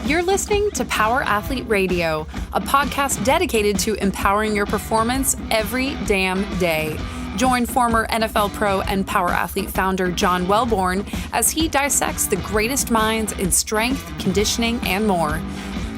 You're listening to Power Athlete Radio, a podcast dedicated to empowering your performance every damn day. Join former NFL pro and Power Athlete founder John Welborn as he dissects the greatest minds in strength, conditioning, and more.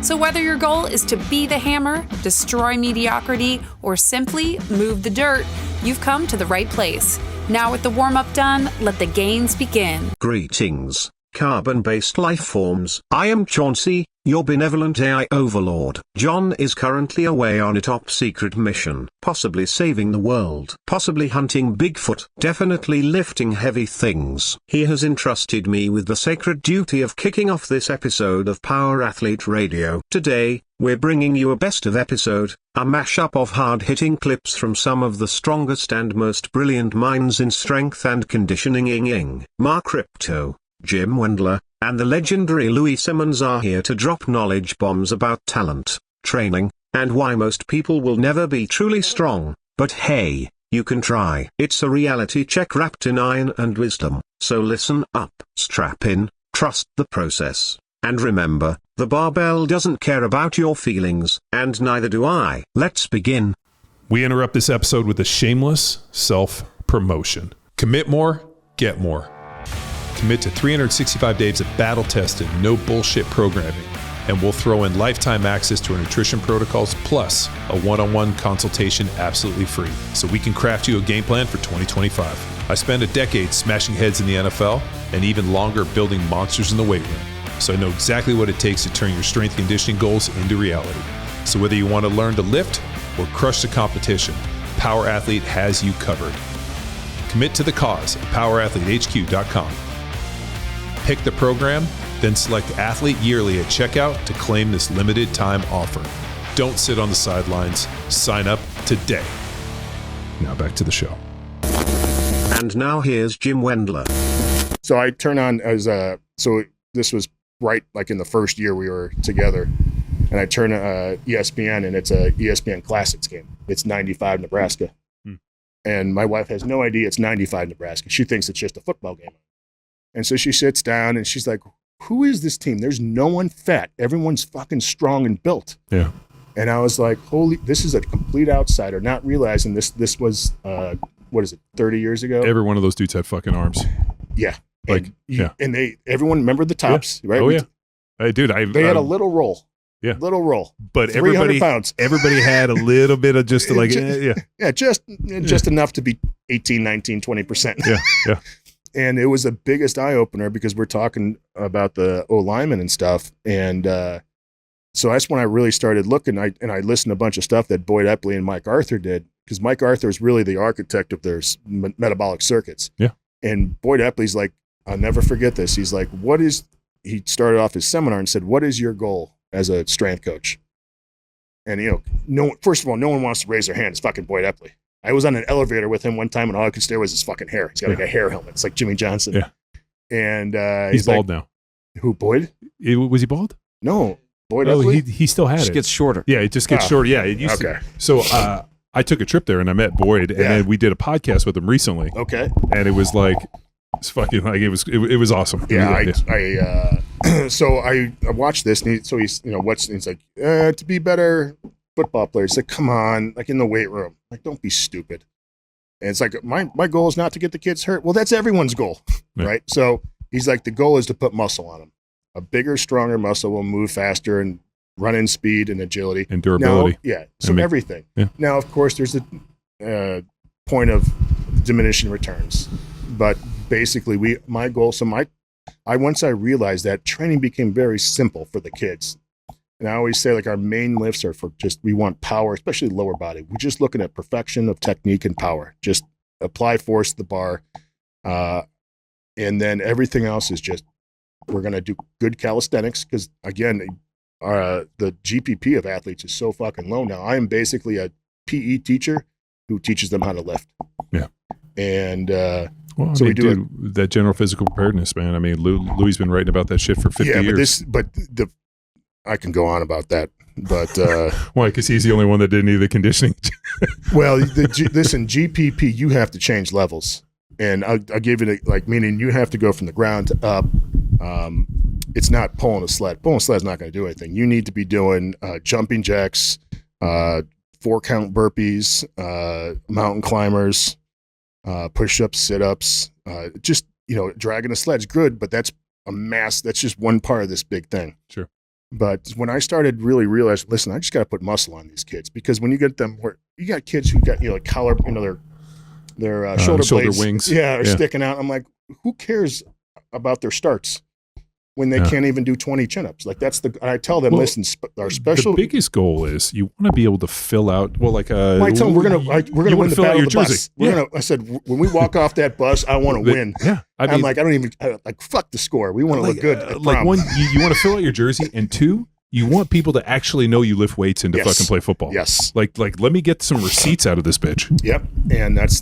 So whether your goal is to be the hammer, destroy mediocrity, or simply move the dirt, you've come to the right place. Now with the warm-up done, let the gains begin. Greetings, carbon-based life forms. I am Chauncey, your benevolent AI overlord. John is currently away on a top-secret mission, possibly saving the world, possibly hunting Bigfoot, definitely lifting heavy things. He has entrusted me with the sacred duty of kicking off this episode of Power Athlete Radio. Today, we're bringing you a best of episode, a mashup of hard-hitting clips from some of the strongest and most brilliant minds in strength and conditioning. Mark Rippetoe, Jim Wendler, and the legendary Louie Simmons are here to drop knowledge bombs about talent, training, and why most people will never be truly strong, but hey, you can try. It's a reality check wrapped in iron and wisdom, so listen up, strap in, trust the process, and remember, the barbell doesn't care about your feelings, and neither do I. Let's begin. We interrupt this episode with a shameless self-promotion. Commit more, get more. Commit to 365 days of battle-tested, no bullshit programming, and we'll throw in lifetime access to our nutrition protocols plus a one-on-one consultation absolutely free, so we can craft you a game plan for 2025. I spent a decade smashing heads in the NFL and even longer building monsters in the weight room, so I know exactly what it takes to turn your strength conditioning goals into reality. So whether you want to learn to lift or crush the competition, Power Athlete has you covered. Commit to the cause at powerathletehq.com. Pick the program, then select Athlete Yearly at checkout to claim this limited time offer. Don't sit on the sidelines. Sign up today. Now back to the show. And now here's Jim Wendler. So I turn on so this was right like in the first year we were together, and I turn ESPN, and it's a ESPN Classics game. It's 95 Nebraska. And my wife has no idea it's 95 Nebraska. She thinks it's just a football game. And so she sits down and she's like, who is this team? There's no one fat. Everyone's fucking strong and built. Yeah. And I was like, this is a complete outsider, not realizing this was, 30 years ago? Every one of those dudes had fucking arms. Yeah. Like, and everyone remembered the tops, right? Oh, yeah. Hey, dude, they had a little roll. Yeah. Little roll. But 300 pounds. Everybody had a little bit of just like, just enough to be 18, 19, 20%. Yeah. Yeah. And it was the biggest eye opener because we're talking about the O-linemen and stuff. And so that's when I really started looking. I listened to a bunch of stuff that Boyd Epley and Mike Arthur did, because Mike Arthur is really the architect of their metabolic circuits. Yeah. And Boyd Epley's like, I'll never forget this. He's like, he started off his seminar and said, what is your goal as a strength coach? And, first of all, no one wants to raise their hand. It's fucking Boyd Epley. I was on an elevator with him one time, and all I could stare was his fucking hair. He's got like a hair helmet. It's like Jimmy Johnson. Yeah. And he's bald now. Who, Boyd? Was he bald? No. Boyd Oh, Epley? he still had it. It gets shorter. Yeah, it just gets shorter. Yeah, it used to. So I took a trip there, and I met Boyd, and then we did a podcast with him recently. Okay. And it was like, it's fucking like, it was awesome. Yeah, so I watched this, and he's like, to be better football players. It's like, come on, like in the weight room. Like, don't be stupid. And it's like, my goal is not to get the kids hurt. Well, that's everyone's goal, right? So he's like, the goal is to put muscle on them. A bigger, stronger muscle will move faster and run in speed and agility. And durability. So everything. Yeah. Now, of course, there's a point of diminishing returns. But basically, my goal, once I realized that, training became very simple for the kids. And I always say, like, our main lifts are we want power, especially lower body. We're just looking at perfection of technique and power. Just apply force to the bar. And then everything else is just, we're going to do good calisthenics. Because, again, the GPP of athletes is so fucking low now. I am basically a PE teacher who teaches them how to lift. Yeah. And we do that general physical preparedness, man. I mean, Louie's been writing about that shit for 50 years. I can go on about that, but why? Because he's the only one that did any of the conditioning. Well, listen, GPP, you have to change levels, and I'll give it meaning you have to go from the ground to up, it's not pulling a sled. Pulling a sled is not going to do anything. You need to be doing jumping jacks, 4-count burpees, mountain climbers, push-ups, sit-ups, just, dragging a sled's good, but that's that's just one part of this big thing. Sure. But when I started really realizing, listen, I just got to put muscle on these kids, because when you get them, you got kids who got, like collar, their shoulder blades, wings. Are sticking out. I'm like, who cares about their starts when they can't even do 20 chin-ups? Like I tell them, listen, our special. The biggest goal is you want to be able to fill out. Well, like I tell them we're gonna win the battle of the jersey. bus. I said when we walk off that bus, I want to win. Yeah, I'm like, I don't even fuck the score. We want to look good. At like prom. one, you want to fill out your jersey, and two, you want people to actually know you lift weights and to fucking play football. Yes. Like let me get some receipts out of this bitch. Yep. And that's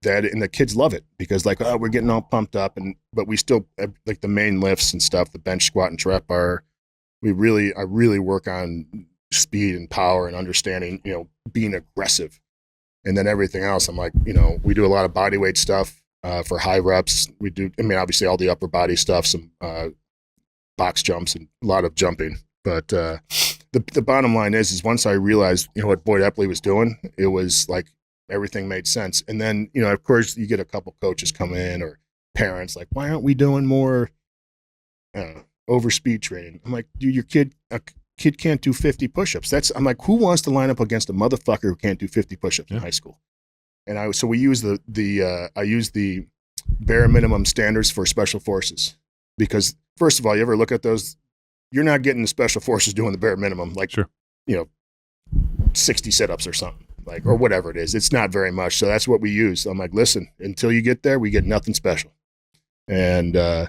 that, and the kids love it, because we're getting all pumped up, but we still like the main lifts and stuff, the bench, squat, and trap bar. I really work on speed and power and understanding, being aggressive, and then everything else. I'm like, we do a lot of body weight stuff for high reps. We do, obviously all the upper body stuff, some box jumps and a lot of jumping. But the bottom line is once I realized, what Boyd Epley was doing, it was like, everything made sense. And then, of course, you get a couple coaches come in, or parents like, why aren't we doing more over speed training? I'm like, dude, a kid can't do 50 push-ups. I'm like, who wants to line up against a motherfucker who can't do 50 push-ups in high school? And so we use I use the bare minimum standards for special forces, because first of all, you ever look at those, you're not getting the special forces doing the bare minimum, like, 60 sit-ups or something. Or whatever it is. It's not very much. So that's what we use. I'm like, listen, until you get there, we get nothing special. And the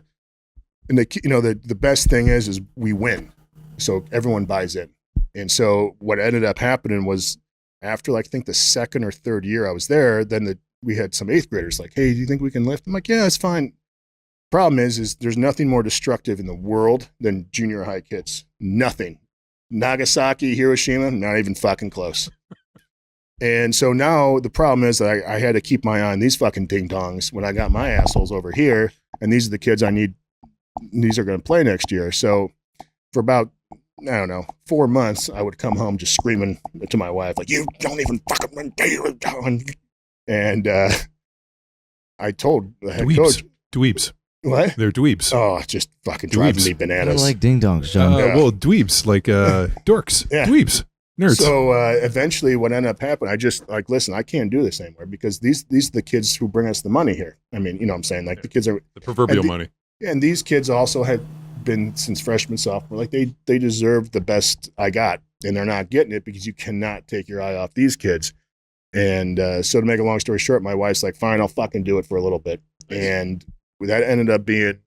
best thing is we win. So everyone buys in. And so what ended up happening was, after I think the second or third year I was there, then we had some 8th graders like, hey, do you think we can lift? I'm like, yeah, it's fine. Problem is there's nothing more destructive in the world than junior high kids. Nothing. Nagasaki, Hiroshima, not even fucking close. And so now the problem is that I had to keep my eye on these fucking ding-dongs when I got my assholes over here, and these are the kids I need. These are going to play next year. So for about, 4 months, I would come home just screaming to my wife, like, you don't even fucking run down. And I told the head coach. Dweebs. What? They're dweebs. Oh, just fucking driving me bananas. I like ding-dongs, John. Well, dweebs, like dorks. Yeah. Dweebs. Nerds. So eventually what ended up happening, I just listen, I can't do this anymore, because these are the kids who bring us the money here. I mean, what I'm saying? Like, the kids are the proverbial money. And these kids also had been since freshman, sophomore. Like, they deserve the best I got, and they're not getting it because you cannot take your eye off these kids. And so to make a long story short, my wife's like, fine, I'll fucking do it for a little bit. And that ended up being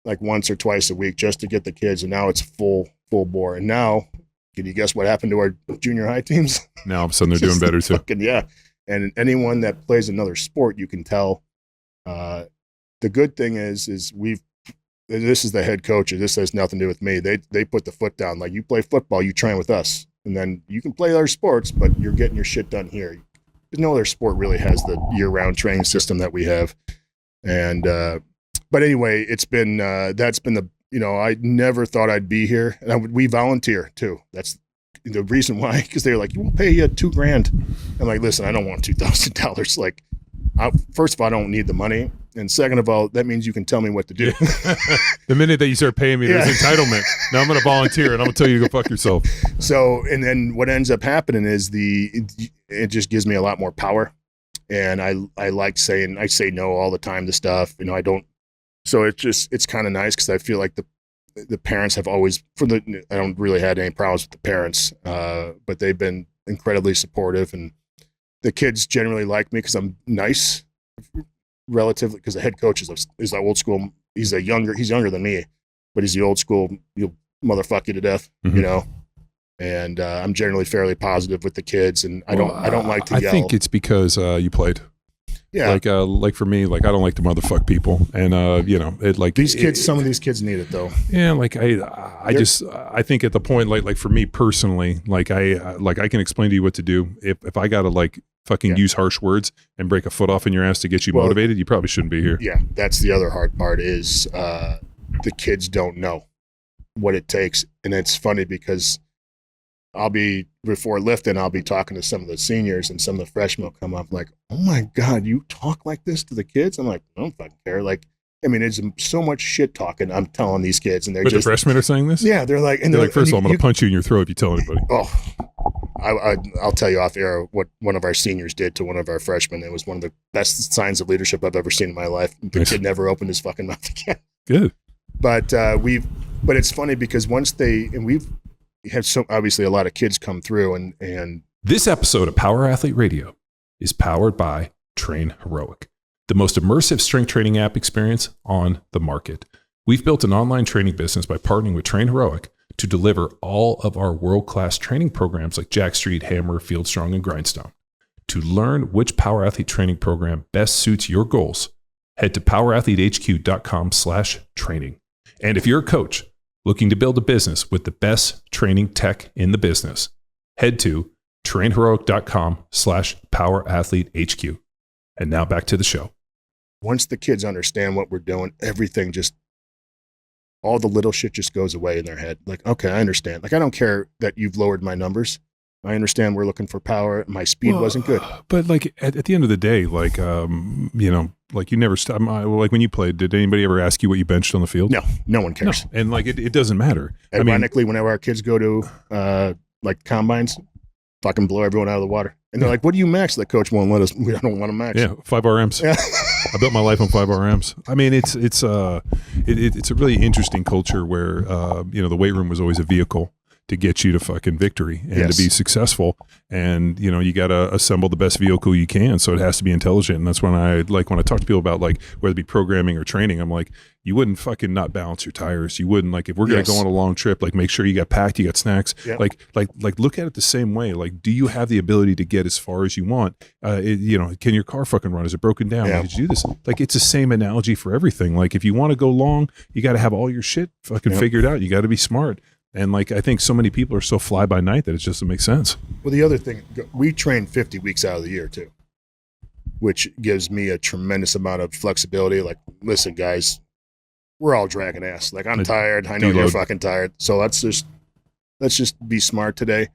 like once or twice a week just to get the kids. And now it's full bore. And now, can you guess what happened to our junior high teams? Now all of a sudden they're doing better too. Yeah. And anyone that plays another sport, you can tell. The good thing is this is the head coach. This has nothing to do with me. They put the foot down. Like, you play football, you train with us. And then you can play other sports, but you're getting your shit done here. No other sport really has the year-round training system that we have. And but anyway, it's been that's been the, I never thought I'd be here. And we volunteer too. That's the reason why, because they're like, we'll pay you $2,000. I'm like, listen, I don't want $2,000. Like, first of all, I don't need the money. And second of all, that means you can tell me what to do. The minute that you start paying me, there's entitlement. Now I'm going to volunteer and I'm going to tell you to go fuck yourself. So, and then what ends up happening is it just gives me a lot more power. And I like saying, I say no all the time to stuff. I don't. So it's kind of nice, because I feel like the parents have always, I don't really had any problems with the parents, but they've been incredibly supportive, and the kids generally like me because I'm nice, relatively, because the head coach is the old school. He's younger than me, but he's the old school. He'll motherfuck you to death, And I'm generally fairly positive with the kids, and I don't like to yell. I think it's because you played. Yeah. Like for me, like, I don't like to motherfuck people, and some of these kids need it though. Yeah, like I think at the point, like for me personally, like I can explain to you what to do. If I gotta fucking use harsh words and break a foot off in your ass to get you motivated, you probably shouldn't be here. Yeah, that's the other hard part is the kids don't know what it takes. And it's funny because before lifting, I'll be talking to some of the seniors, and some of the freshmen will come up like, oh my God, you talk like this to the kids? I'm like, I don't fucking care. Like, I mean, it's so much shit talking I'm telling these kids, and the freshmen are saying this? Yeah, they're like, first of all, I'm going to punch you in your throat if you tell anybody. Oh, I'll tell you off air what one of our seniors did to one of our freshmen. It was one of the best signs of leadership I've ever seen in my life. The kid never opened his fucking mouth again. Good. But it's funny because we've had obviously a lot of kids come through, and this episode of Power Athlete Radio is powered by Train Heroic, the most immersive strength training app experience on the market. We've built an online training business by partnering with Train Heroic to deliver all of our world-class training programs like Jack Street, Hammer, Field Strong, and Grindstone. To learn which Power Athlete training program best suits your goals, head to powerathletehq.com/training. And if you're a coach looking to build a business with the best training tech in the business, head to trainheroic.com/powerathletehq. And now back to the show. Once the kids understand what we're doing, everything all the little shit just goes away in their head. Like, okay, I understand. Like, I don't care that you've lowered my numbers. I understand we're looking for power. My speed wasn't good. But like at the end of the day, like, like you never stop. Like when you played, did anybody ever ask you what you benched on the field? No, no one cares. No. And like, it doesn't matter. Ironically, whenever our kids go to like combines, fucking blow everyone out of the water. And they're like, what do you max? The coach won't let us. We don't want to max. Yeah, 5 RMs. Yeah. I built my life on 5 RMs. I mean, it's a really interesting culture where the weight room was always a vehicle to get you to fucking victory and to be successful. And, you got to assemble the best vehicle you can. So it has to be intelligent. And that's when I talk to people about like, whether it be programming or training, I'm like, you wouldn't fucking not balance your tires. You wouldn't, like, if we're going to go on a long trip, like make sure you got packed, you got snacks, like look at it the same way. Like, do you have the ability to get as far as you want? Can your car fucking run? Is it broken down? Like, did you do this? Like, it's the same analogy for everything. Like, if you want to go long, you got to have all your shit fucking figured out. You got to be smart. And like, I think so many people are so fly by night that it just doesn't make sense. Well, the other thing, we train 50 weeks out of the year too, which gives me a tremendous amount of flexibility. Like, listen, guys, we're all dragging ass. Like, I'm tired. I know you're fucking tired. So let's just be smart today.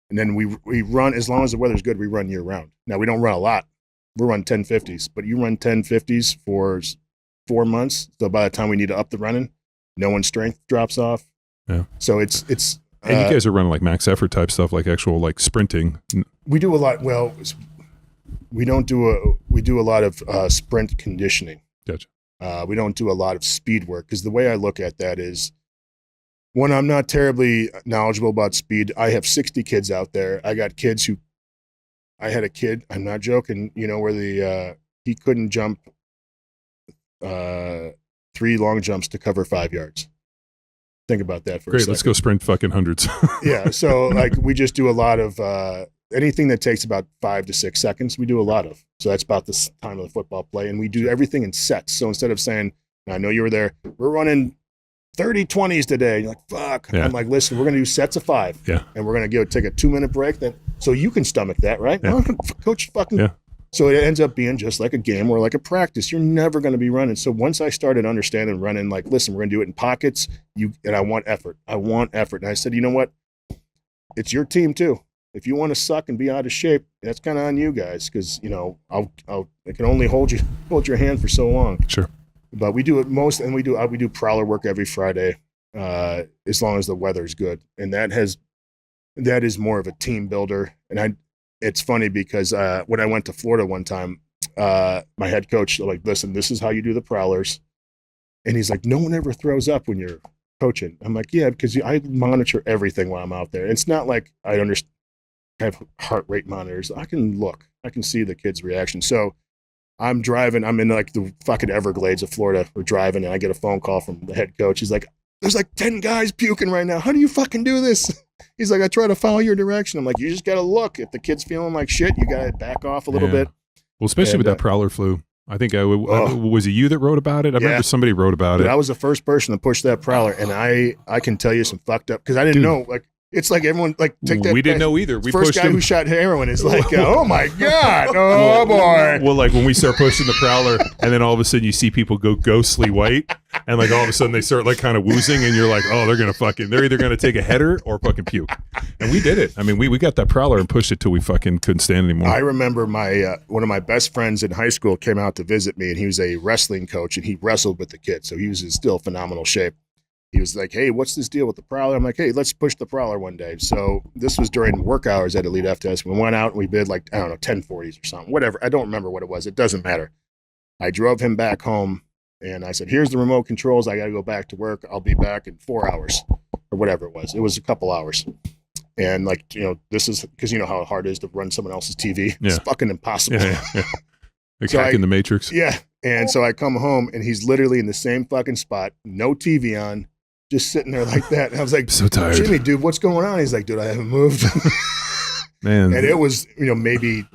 And then we run, as long as the weather's good, we run year round. Now, we don't run a lot. We run 1050s, but you run 1050s for 4 months. So by the time we need to up the running, no one's strength drops off. Yeah. So it's and you guys are running like max effort type stuff, like actual like sprinting. We do a lot. Well, we do a lot of sprint conditioning. Gotcha. We don't do a lot of speed work, because the way I look at that is, when I'm not terribly knowledgeable about speed, I have 60 kids out there. I got kids I had a kid, I'm not joking, where he couldn't jump 3 long jumps to cover 5 yards. Think about that for a second. Great, let's go sprint fucking hundreds. Yeah, so like, we just do a lot of anything that takes about 5 to 6 seconds, we do a lot of. So that's about the time of the football play, and we do everything in sets. So instead of saying, I know you were there, we're running 30 20s today. You're like, fuck. Yeah. I'm like, listen, we're going to do sets of 5. Yeah. And we're going to take a 2-minute break. So you can stomach that, right? Yeah. No, coach fucking. Yeah. So it ends up being just like a game or like a practice. You're never going to be running. So once I started understanding running, like, listen, we're going to do it in pockets. And I want effort. And I said, you know what? It's your team too. If you want to suck and be out of shape, that's kind of on you guys. Cause I can only hold your hand for so long. Sure. But we do it and we do prowler work every Friday, as long as the weather's good. And that is more of a team builder. And it's funny because when I went to Florida one time, my head coach, like, listen, this is how you do the prowlers. And he's like, no one ever throws up when you're coaching. I'm like, yeah, because I monitor everything while I'm out there. It's not like I have heart rate monitors. I can see the kids' reaction. So I'm driving, I'm in like the fucking Everglades of Florida. We're driving and I get a phone call from the head coach. He's like, there's like 10 guys puking right now. How do you fucking do this? He's like, I try to follow your direction. I'm like, you just got to look. If the kid's feeling like shit, you got to back off a little bit. Well, especially with that prowler flu. I think was it you that wrote about it? I remember somebody wrote about it. I was the first person to push that prowler, and I can tell you some fucked up, because I didn't know, like, it's like everyone, like, take that. We didn't know either. We first pushed guy him. who shot heroin is like, oh my God, oh boy. Well, like when we start pushing the prowler, and then all of a sudden you see people go ghostly white, and like all of a sudden they start like kind of woozing, and you're like, oh, they're either gonna take a header or fucking puke. And we did it. I mean, we got that prowler and pushed it till we fucking couldn't stand anymore. I remember my one of my best friends in high school came out to visit me, and he was a wrestling coach, and he wrestled with the kids, so he was in still phenomenal shape. He was like, hey, what's this deal with the prowler? I'm like, hey, let's push the prowler one day. So this was during work hours at Elite FTS. We went out and we did like, I don't know, 1040s or something, whatever. I don't remember what it was. It doesn't matter. I drove him back home and I said, here's the remote controls. I got to go back to work. I'll be back in 4 hours or whatever it was. It was a couple hours. And like, this is because you know how hard it is to run someone else's TV. It's fucking impossible. Yeah. Like so hacking the Matrix. Yeah. And so I come home and he's literally in the same fucking spot, no TV on, just sitting there like that. And I was like, so tired. Jimmy, dude, what's going on? He's like, dude, I haven't moved. Man. And it was, maybe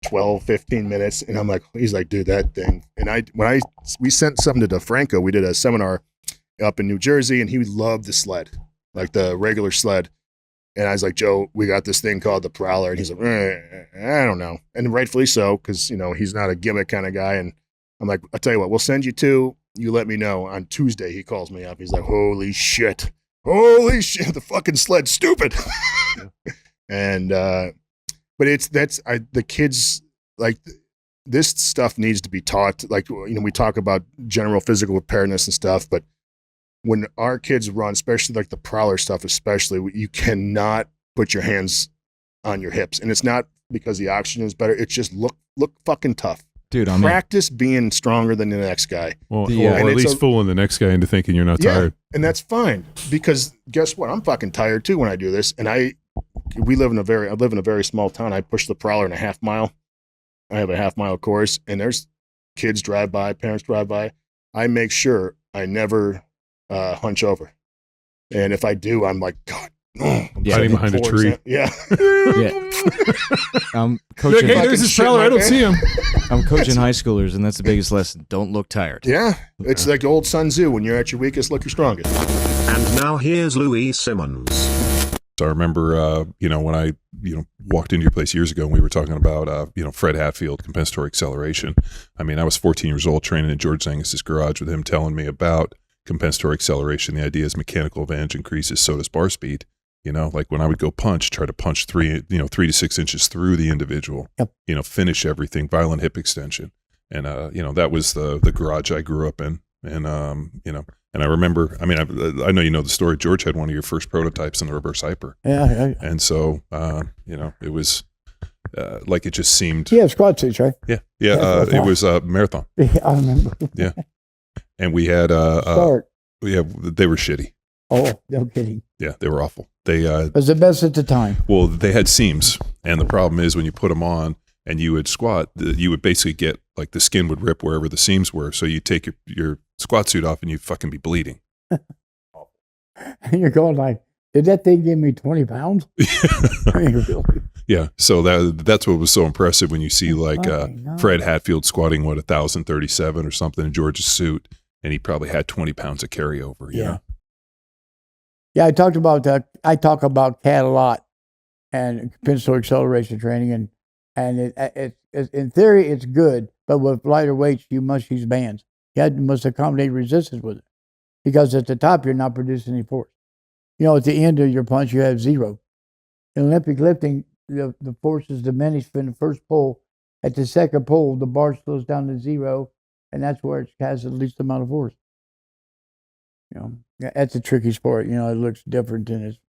12, 15 minutes. And I'm like, he's like, dude, that thing. And we sent something to DeFranco. We did a seminar up in New Jersey and he loved the sled, like the regular sled. And I was like, Joe, we got this thing called the Prowler. And he's like, I don't know. And rightfully so, because, he's not a gimmick kind of guy. And I'm like, I'll tell you what, we'll send you two. You let me know. On Tuesday, he calls me up. He's like, holy shit, the fucking sled's stupid. And, but the kids, like, this stuff needs to be taught. Like, we talk about general physical preparedness and stuff, but when our kids run, especially like the prowler stuff, especially, you cannot put your hands on your hips. And it's not because the oxygen is better. It's just look fucking tough. Dude, practice being stronger than the next guy. Well, or at least fooling the next guy into thinking you're not tired. And that's fine because guess what? I'm fucking tired too when I do this. And I live in a very small town. I push the prowler in a half mile. I have a half mile course and there's kids drive by, parents drive by. I make sure I never hunch over. And if I do, I'm like, God, hiding behind a tree. Yeah. I'm coaching. Hey, there's his prowler. I don't see him. I'm coaching high schoolers, and that's the biggest lesson. Don't look tired. Yeah. It's like the old Sun Tzu. When you're at your weakest, look your strongest. And now here's Louie Simmons. So I remember, when I, walked into your place years ago and we were talking about, Fred Hatfield, compensatory acceleration. I mean, I was 14 years old training in George Zangis' garage with him telling me about compensatory acceleration. The idea is mechanical advantage increases, so does bar speed. Like when I would go try to punch 3 to 6 inches through the individual, finish everything, violent hip extension. And, that was the garage I grew up in. And, and I remember, I know you know the story. George had one of your first prototypes in the reverse hyper. Yeah. And so, it was like it just seemed. Yeah, squad suits, right? Yeah. It was a marathon. Yeah, I remember. Yeah. And we had, Start. Yeah, they were shitty. Oh, no kidding. Yeah, they were awful. They it was the best at the time. Well, they had seams, and the problem is when you put them on and you would squat, you would basically get like the skin would rip wherever the seams were. So you take your squat suit off and you fucking be bleeding. And you're going like, did that thing give me 20 pounds? Really? Yeah. So that's what was so impressive when you see like Fred Hatfield squatting 1,037 or something in George's suit, and he probably had 20 pounds of carryover. You know? Yeah, I talked about that. I talk about CAT a lot and compensatory acceleration training, and it's in theory it's good, but with lighter weights you must use bands. You must accommodate resistance with it, because at the top you're not producing any force. At the end of your punch you have zero. In Olympic lifting, the force is diminished from the first pull. At the second pull, the bar slows down to zero, and that's where it has the least amount of force. That's a tricky sport. It looks different and it's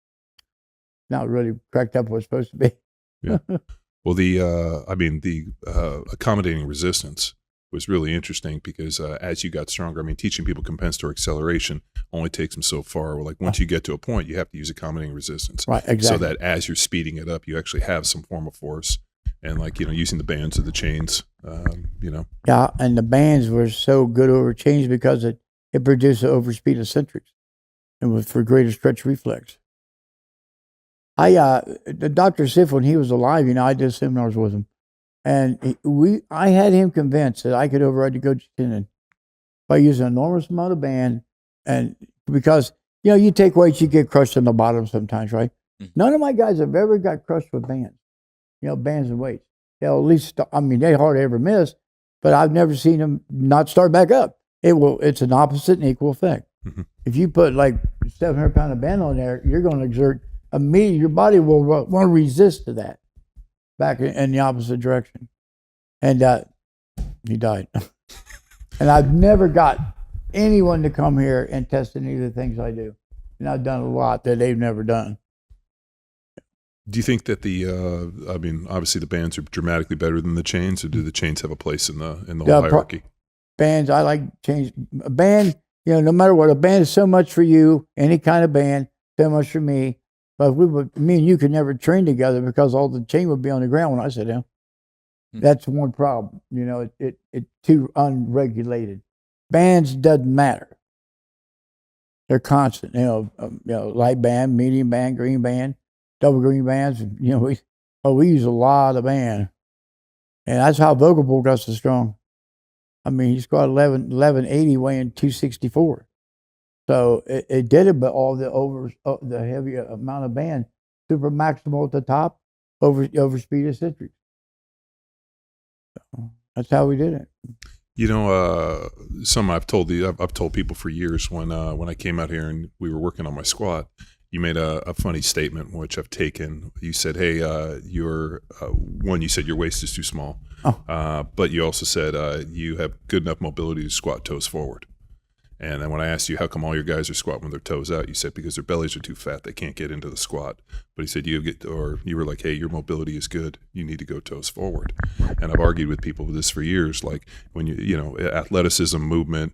not really cracked up what it's supposed to be. Yeah. Well, the accommodating resistance was really interesting because as you got stronger, teaching people compensatory acceleration only takes them so far. Like once you get to a point, you have to use accommodating resistance. Right, exactly. So that as you're speeding it up, you actually have some form of force. And using the bands or the chains, Yeah, and the bands were so good over chains because it produced the overspeed eccentrics and was for greater stretch reflex. The Dr. Siff, when he was alive, I did seminars with him. And I had him convinced that I could override the coach tendon by using an enormous amount of band. And because, you take weights, you get crushed in the bottom sometimes, right? Mm-hmm. None of my guys have ever got crushed with bands, bands and weights. They'll at least, they hardly ever miss, but I've never seen them not start back up. It's an opposite and equal effect. Mhm. If you put like 700-pound of band on there, you're going to exert immediately. Your body will want to resist to that, back in the opposite direction. And he died. And I've never got anyone to come here and test any of the things I do. And I've done a lot that they've never done. Do you think that obviously the bands are dramatically better than the chains, or do the chains have a place in the whole hierarchy? Bands, I like change. A band, no matter what, a band is so much for you, any kind of band, so much for me. But me and you could never train together because all the chain would be on the ground when I sit down. That's one problem. It's too unregulated. Bands doesn't matter. They're constant. Light band, medium band, green band, double green bands. We use a lot of band, and that's how Vocal Bull got so strong. I mean, he squatted 1180 weighing 264. So it did it, but all the heavy amount of band, super maximal at the top, over speed eccentric. So that's how we did it. Some I've told people for years when I came out here and we were working on my squat. You made a funny statement, which I've taken. You said, "Hey, you said your waist is too small, but you also said you have good enough mobility to squat toes forward." And then when I asked you how come all your guys are squatting with their toes out, you said because their bellies are too fat, they can't get into the squat. But he said you were like, "Hey, your mobility is good. You need to go toes forward." And I've argued with people with this for years. Like when athleticism, movement,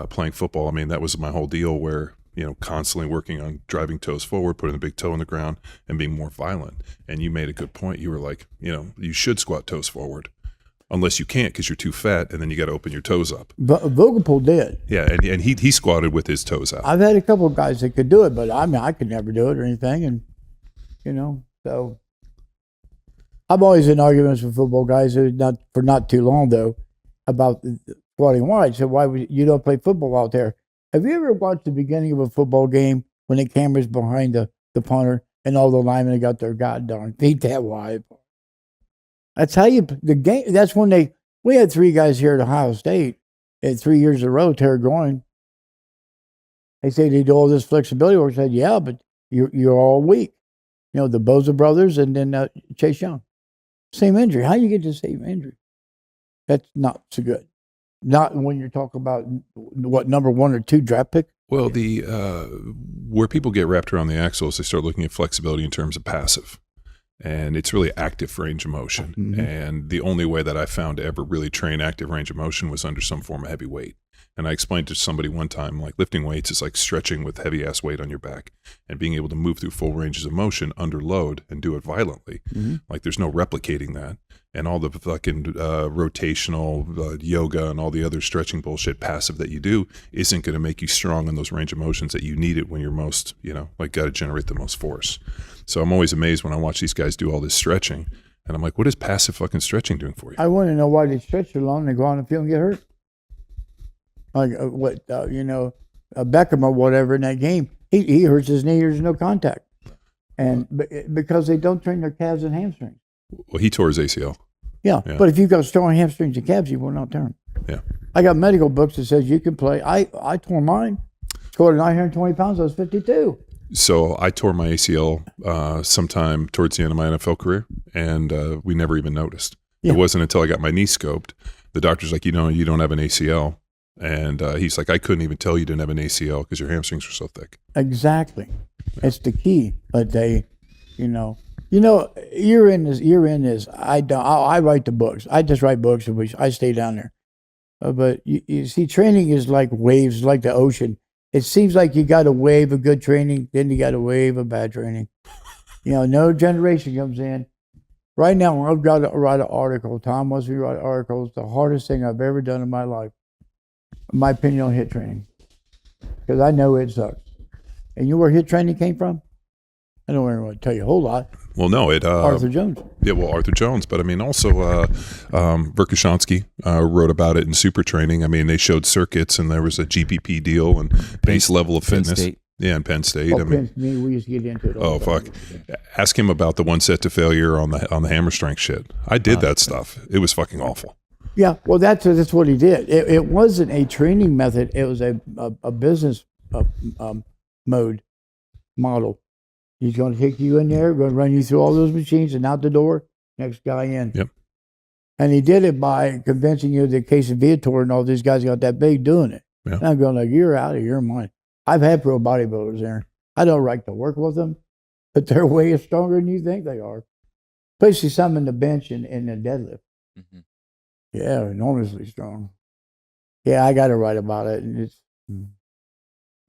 playing football. I mean, that was my whole deal. Where constantly working on driving toes forward, putting the big toe in the ground, and being more violent. And you made a good point. You were like, you should squat toes forward, unless you can't because you're too fat, and then you got to open your toes up. But Vocal Bull did. Yeah, and he squatted with his toes out. I've had a couple of guys that could do it, but I mean, I could never do it or anything, and so I'm always in arguments with football guys not too long though about squatting wide. So why would you don't play football out there? Have you ever watched the beginning of a football game when the camera's behind the punter and all the linemen got their goddamn feet that wide? That's how the game. That's when we had 3 guys here at Ohio State at 3 years in a row tear groin. They say they do all this flexibility work. I said, yeah, but you're all weak. The Boza brothers and then Chase Young, same injury. How you get the same injury? That's not so good. Not when you're talking about what number 1 or 2 draft pick. Well, the where people get wrapped around the axles, they start looking at flexibility in terms of passive. And it's really active range of motion. Mm-hmm. And the only way that I found to ever really train active range of motion was under some form of heavy weight. And I explained to somebody one time, like lifting weights is like stretching with heavy ass weight on your back and being able to move through full ranges of motion under load and do it violently. Mm-hmm. Like there's no replicating that. And all the fucking rotational yoga and all the other stretching bullshit passive that you do isn't going to make you strong in those range of motions that you need it when you're most, got to generate the most force. So I'm always amazed when I watch these guys do all this stretching. And I'm like, what is passive fucking stretching doing for you? I want to know why they stretch so long and they go on the field and get hurt. Like Beckham or whatever in that game, he hurts his knee, there's no contact. And because they don't train their calves and hamstrings. Well, he tore his ACL. Yeah, but if you've got strong hamstrings and calves, you will not turn. Yeah. I got medical books that says you can play. I tore mine, scored 920 pounds, I was 52. So I tore my ACL sometime towards the end of my NFL career, and we never even noticed. Yeah. It wasn't until I got my knee scoped. The doctor's like, you don't have an ACL. And he's like, I couldn't even tell you didn't have an ACL because your hamstrings were so thick. Exactly. Yeah. It's the key. But they, you're in this. I write the books. I just write books, and I stay down there. But you see, training is like waves, like the ocean. It seems like you got a wave of good training, then you got a wave of bad training. No generation comes in. Right now, I've got to write an article. Tom wants me to write an article. It's the hardest thing I've ever done in my life. In my opinion on HIIT training. Because I know it sucks. And you know where HIIT training came from? I don't really want to tell you a whole lot. Well, no, Arthur Jones. Yeah, well, Arthur Jones, but I mean, also Verkhoshansky wrote about it in Super Training. I mean, they showed circuits, and there was a GPP deal and base level of fitness. Penn State. Yeah, in Penn State. We used to get into it. Oh fuck! Ask him about the 1 set to failure on the hammer strength shit. I did that stuff. It was fucking awful. Yeah, well, that's what he did. It wasn't a training method. It was a business model. He's going to take you in there, going to run you through all those machines and out the door, next guy in. Yep. And he did it by convincing you that Casey Viator and all these guys got that big doing it. Yeah. And I'm going like, you're out of your mind. I've had pro bodybuilders there. I don't like to work with them, but they're way stronger than you think they are. Especially some in the bench and the deadlift. Mm-hmm. Yeah, enormously strong. Yeah, I got to write about it. And it's,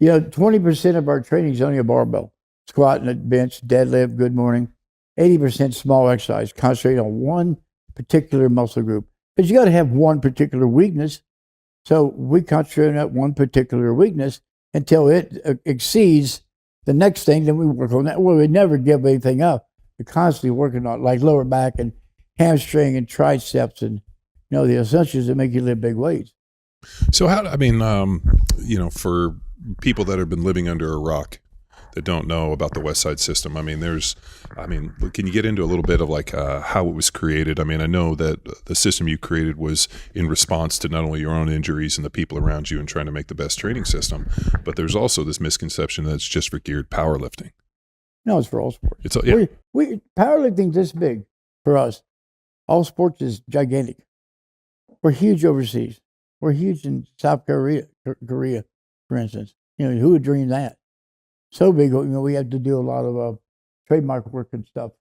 20% of our training is only a barbell. Squat and a bench, deadlift, good morning. 80% small exercise, concentrate on one particular muscle group. But you got to have one particular weakness. So we concentrate on that one particular weakness until it exceeds the next thing. Then we work on that. Well, we never give anything up. We're constantly working on like lower back and hamstring and triceps and the essentials that make you lift big weights. So for people that have been living under a rock that don't know about the West Side System, can you get into a little bit of like how it was created? I know that the system you created was in response to not only your own injuries and the people around you and trying to make the best training system, but there's also this misconception that it's just for geared powerlifting. No, it's for all sports. It's powerlifting's this big for us. All sports is gigantic. We're huge overseas. We're huge in South Korea, for instance. Who would dream that? So big, we have to do a lot of trademark work and stuff.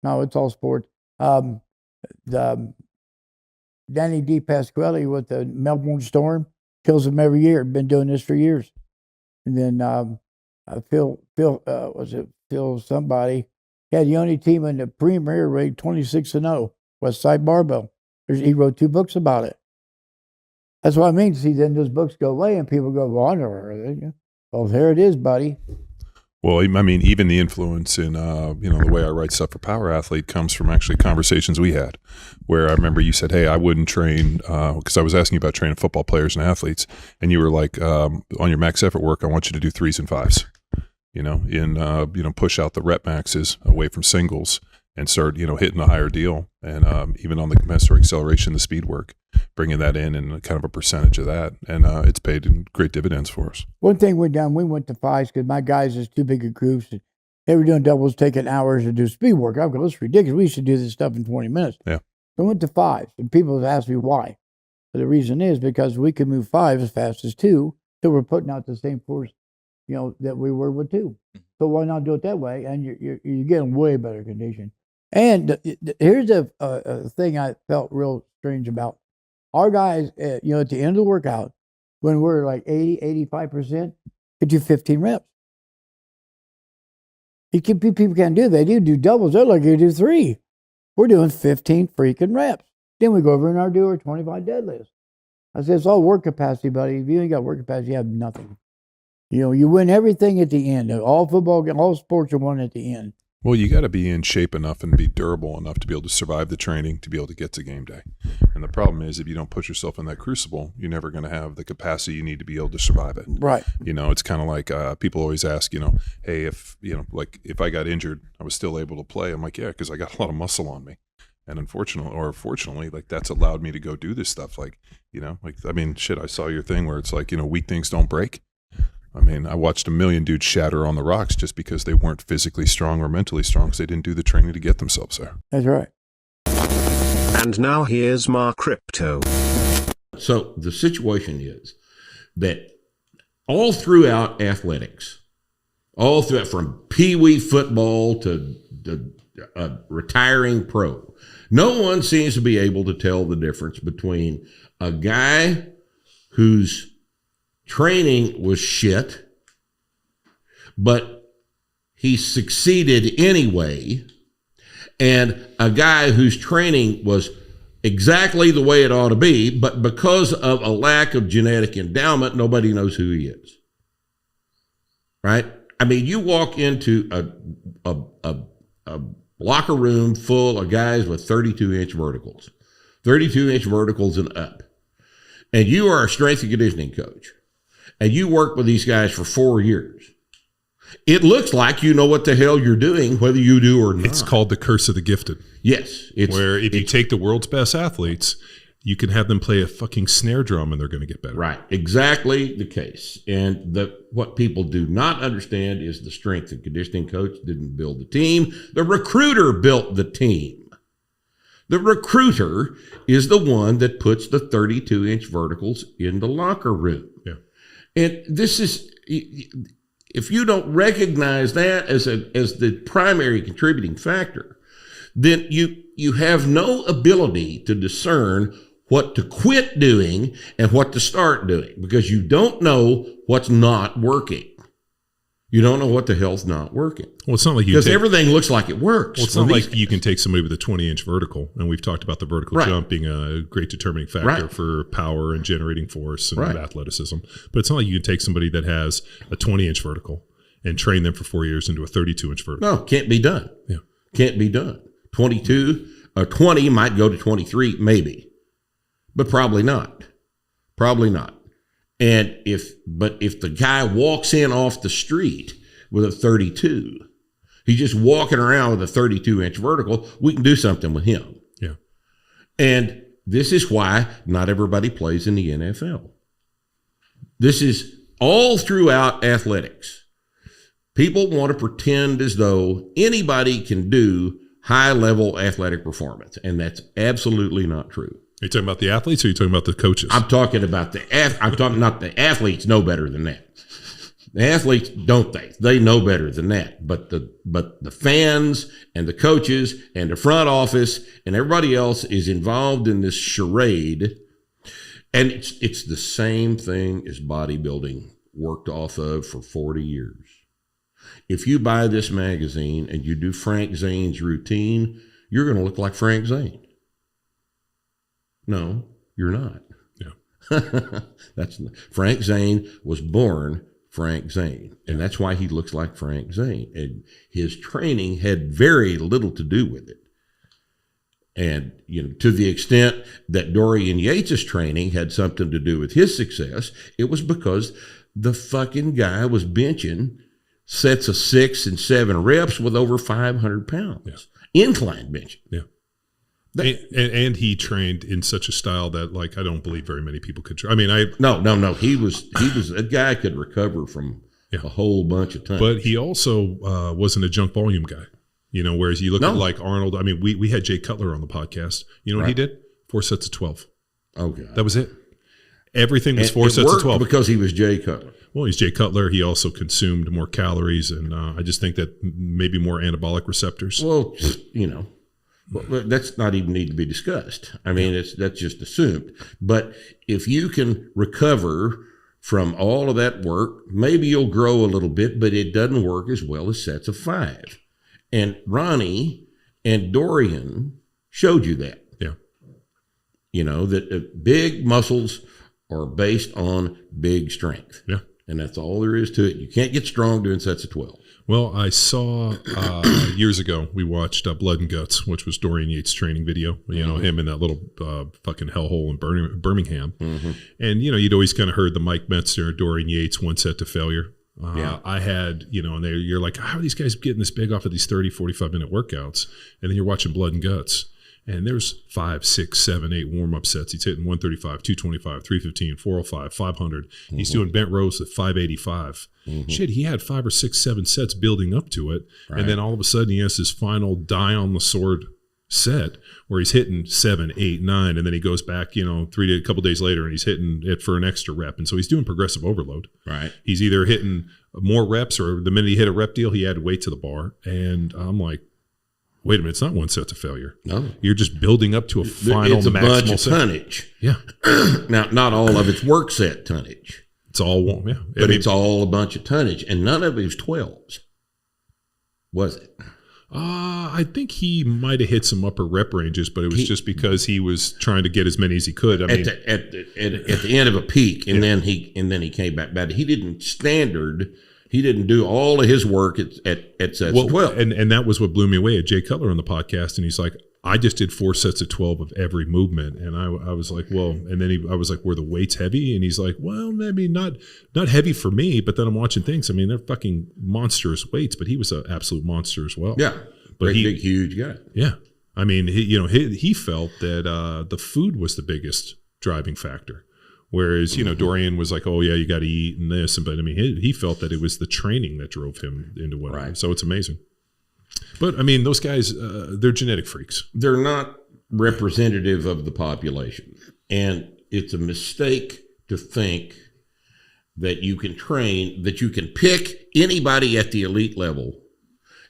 No, it's all sport. Danny D. Pasquale with the Melbourne Storm kills them every year. Been doing this for years. And then Phil somebody had the only team in the Premier League 26-0, West Side Barbell. He wrote 2 books about it. That's what I mean. See, then those books go away and people go, well, I never heard of it. Well, there it is, buddy. Well, even the influence in, the way I write stuff for Power Athlete comes from actually conversations we had where I remember you said, hey, I wouldn't train, because I was asking you about training football players and athletes. And you were like, on your max effort work, I want you to do 3s and 5s, push out the rep maxes away from singles and start, hitting a higher deal. And even on the compensatory acceleration, the speed work, bringing that in and kind of a percentage of that. And it's paid in great dividends for us. One thing we went to 5s because my guys is too big of groups. And they were doing doubles, taking hours to do speed work. I go, this is ridiculous. We should do this stuff in 20 minutes. Yeah. So I went to 5s, and people have asked me why. But the reason is because we can move 5 as fast as 2, so we're putting out the same force, that we were with 2. So why not do it that way? And you're getting way better condition. And here's a thing I felt real strange about. Our guys, at the end of the workout, when we're like 80, 85%, could do 15 reps. People can't do that. They do doubles. They're like, you do 3. We're doing 15 freaking reps. Then we go over and do our 25 deadlifts. I said, it's all work capacity, buddy. If you ain't got work capacity, you have nothing. You win everything at the end. All sports are won at the end. Well, you got to be in shape enough and be durable enough to be able to survive the training, to be able to get to game day. And the problem is, if you don't put yourself in that crucible, you're never going to have the capacity you need to be able to survive it. Right. It's kind of like people always ask, hey, if I got injured, I was still able to play. I'm like, yeah, because I got a lot of muscle on me. And fortunately, like that's allowed me to go do this stuff. I saw your thing where it's like, weak things don't break. I watched a million dudes shatter on the rocks just because they weren't physically strong or mentally strong because they didn't do the training to get themselves there. That's right. And now here's Mark Rippetoe. So the situation is that all throughout athletics, from peewee football to retiring pro, no one seems to be able to tell the difference between a guy whose training was shit, but he succeeded anyway, and a guy whose training was exactly the way it ought to be, but because of a lack of genetic endowment, nobody knows who he is. Right? You walk into a locker room full of guys with 32-inch verticals, 32-inch verticals and up, and you are a strength and conditioning coach, and you work with these guys for 4 years, it looks like you know what the hell you're doing, whether you do or not. It's called the curse of the gifted. Yes. Where if you take the world's best athletes You can have them play a fucking snare drum and they're going to get better. Right. Exactly the case. And what people do not understand is the strength and conditioning coach didn't build the team. The recruiter built the team. The recruiter is the one that puts the 32-inch verticals in the locker room. Yeah. And this is, if you don't recognize that as the primary contributing factor, then you have no ability to discern what to quit doing and what to start doing, because you don't know what's not working. You don't know what the hell's not working. Well, it's not like because everything looks like it works. Well, it's not like you can take somebody with a 20-inch vertical, and we've talked about the vertical jump being a great determining factor for power and generating force and athleticism. But it's not like you can take somebody that has a 20-inch vertical and train them for 4 years into a 32-inch vertical. No, can't be done. Yeah, can't be done. 22 or 20 might go to 23, maybe. But probably not. Probably not. And if the guy walks in off the street with a 32, he's just walking around with a 32-inch vertical, we can do something with him. Yeah. And this is why not everybody plays in the NFL. This is all throughout athletics. People want to pretend as though anybody can do high-level athletic performance, and that's absolutely not true. Are you talking about the athletes or are you talking about the coaches? I'm talking about I'm talking not the athletes know better than that. The athletes don't they know better than that. But the fans and the coaches and the front office and everybody else is involved in this charade. And it's the same thing as bodybuilding worked off of for 40 years. If you buy this magazine and you do Frank Zane's routine, you're going to look like Frank Zane. No, you're not. Yeah. Frank Zane was born Frank Zane, and that's why he looks like Frank Zane. And his training had very little to do with it. And, to the extent that Dorian Yates' training had something to do with his success, it was because the fucking guy was benching sets of 6 and 7 reps with over 500 pounds. Yeah. Incline benching. Yeah. And he trained in such a style that, I don't believe very many people could. No. He was that guy could recover from a whole bunch of times. But he also wasn't a junk volume guy. Whereas you look at Arnold. We had Jay Cutler on the podcast. You know what he did? 4 sets of 12. Oh God, that was it. Everything was 4 sets of 12 because he was Jay Cutler. Well, he's Jay Cutler. He also consumed more calories, and I just think that maybe more anabolic receptors. Well, But that's not even need to be discussed. That's just assumed. But if you can recover from all of that work, maybe you'll grow a little bit, but it doesn't work as well as sets of 5. And Ronnie and Dorian showed you that. Yeah. That big muscles are based on big strength. Yeah. And that's all there is to it. You can't get strong doing sets of 12. Well, I saw years ago, we watched Blood and Guts, which was Dorian Yates' training video, him in that little fucking hellhole in Birmingham. Mm-hmm. And, you'd always kind of heard the Mike Metzner, Dorian Yates, 1 set to failure. I had, and you're like, how are these guys getting this big off of these 30, 45-minute workouts? And then you're watching Blood and Guts. And there's 5, 6, 7, 8 warm-up sets. He's hitting 135, 225, 315, 405, 500. Mm-hmm. He's doing bent rows at 585. Mm-hmm. Shit, he had 5 or 6, 7 sets building up to it. Right. And then all of a sudden he has his final die on the sword set where he's hitting 7, 8, 9. And then he goes back, a couple days later and he's hitting it for an extra rep. And so he's doing progressive overload. Right. He's either hitting more reps or the minute he hit a rep deal, he had weight to the bar. And I'm like, wait a minute, it's not 1 set to failure. No. You're just building up to a final it's a maximal bunch of set. Tonnage. Yeah. Now, not all of it's work set tonnage. It's all one, yeah. But it's all a bunch of tonnage, and none of it was 12s. Was it? I think he might have hit some upper rep ranges, but it was just because he was trying to get as many as he could. At the end of a peak, and then he came back. But he didn't He didn't do all of his work at sets of 12. And that was what blew me away at Jay Cutler on the podcast. And he's like, I just did 4 sets of 12 of every movement. And I was like, well, and then I was like, were the weights heavy? And he's like, well, maybe not heavy for me. But then I'm watching things. They're fucking monstrous weights, but he was an absolute monster as well. Yeah. But big, huge guy. Yeah. I mean, he felt that the food was the biggest driving factor. Whereas, Dorian was like, oh, yeah, you got to eat and this. But I mean, he felt that it was the training that drove him into what. Right. So it's amazing. But I mean, those guys, they're genetic freaks. They're not representative of the population. And it's a mistake to think that you can train, that you can pick anybody at the elite level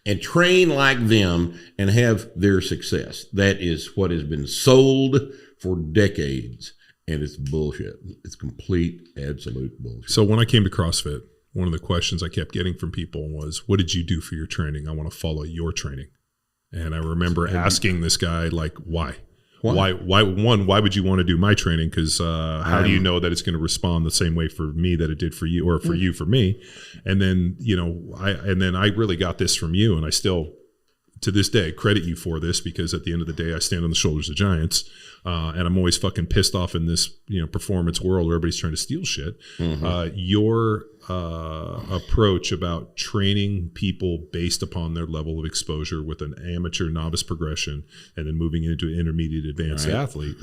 and train like them and have their success. That is what has been sold for decades. And it's bullshit. It's complete, absolute bullshit. So when I came to CrossFit, one of the questions I kept getting from people was, what did you do for your training? I want to follow your training. And I remember asking this guy, like, why? Why would you want to do my training? Because how do you know that it's going to respond the same way for me that it did for you, or for you for me? And then, I really got this from you, and I still, to this day, credit you for this, because at the end of the day, I stand on the shoulders of giants. And I'm always fucking pissed off in this, performance world where everybody's trying to steal shit. Your approach about training people based upon their level of exposure with an amateur novice progression and then moving into an intermediate advanced athlete.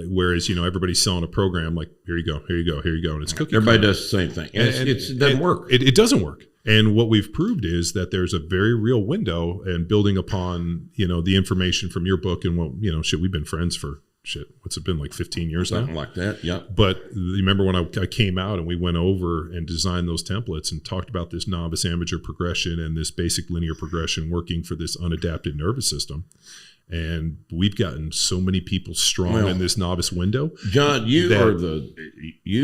Whereas, everybody's selling a program like, here you go, and it's cookie. Everybody does the same thing. And it doesn't work. It doesn't work. And what we've proved is that there's a very real window, and building upon, the information from your book and what, we've been friends for what's it been, like 15 years now? Something like that, yeah. But you remember when I came out and we went over and designed those templates and talked about this novice amateur progression and this basic linear progression working for this unadapted nervous system. And we've gotten so many people strong in this novice window. John, you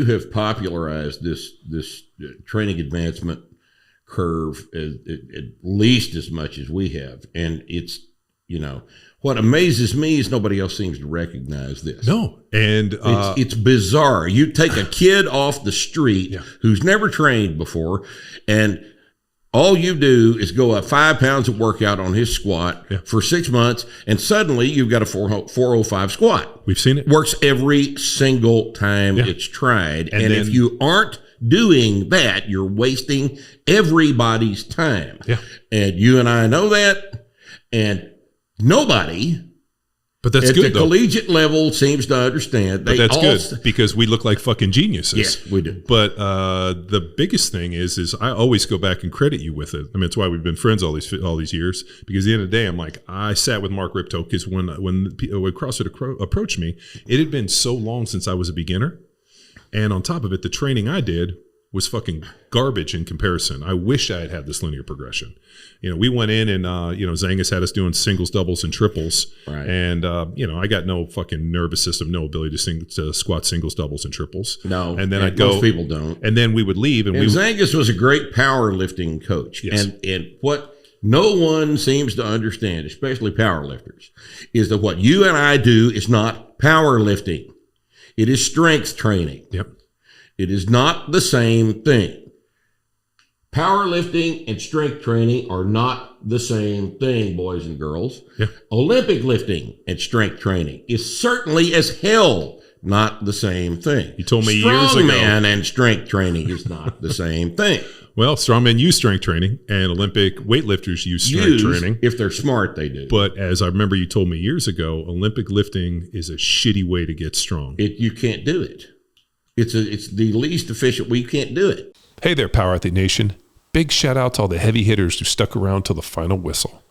have popularized this training advancement curve at least as much as we have. And it's, what amazes me is nobody else seems to recognize this. No. And it's bizarre. You take a kid off the street who's never trained before, and all you do is go up 5 pounds of workout on his squat for 6 months, and suddenly you've got a 405 squat. We've seen it. Works every single time it's tried. And if you aren't doing that, you're wasting everybody's time. Yeah. And you and I know that, and nobody but that's at good, the collegiate level seems to understand. But that's good, because we look like fucking geniuses. Yes, we do. But the biggest thing is I always go back and credit you with it. I mean, it's why we've been friends all these years, because at the end of the day, I'm like, I sat with Mark Rippetoe, because when CrossFit approached me, it had been so long since I was a beginner. And on top of it, the training I did was fucking garbage in comparison. I wish I had this linear progression. We went in and, Zangus had us doing singles, doubles, and triples. Right. And, I got no fucking nervous system, no ability to squat singles, doubles, and triples. No. And then I'd go. Most people don't. And then we would leave. And Zangus was a great powerlifting coach. Yes. And what no one seems to understand, especially powerlifters, is that what you and I do is not powerlifting. It is strength training. Yep. It is not the same thing. Powerlifting and strength training are not the same thing, boys and girls. Yeah. Olympic lifting and strength training is certainly as hell not the same thing. You told me years ago. Strongman and strength training is not the same thing. Well, strongmen use strength training, and Olympic weightlifters use strength training. If they're smart, they do. But as I remember you told me years ago, Olympic lifting is a shitty way to get strong. You can't do it. It's the least efficient way. You can't do it. Hey there, Power Athlete Nation. Big shout out to all the heavy hitters who stuck around till the final whistle.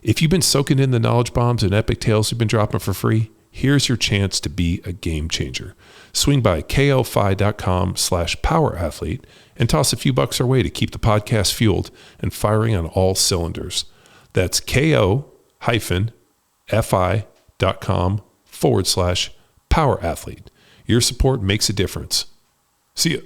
If you've been soaking in the knowledge bombs and epic tales we've been dropping for free, here's your chance to be a game changer. Swing by klfi.com/powerathlete and toss a few bucks our way to keep the podcast fueled and firing on all cylinders. That's ko-fi.com/powerathlete. Your support makes a difference. See ya.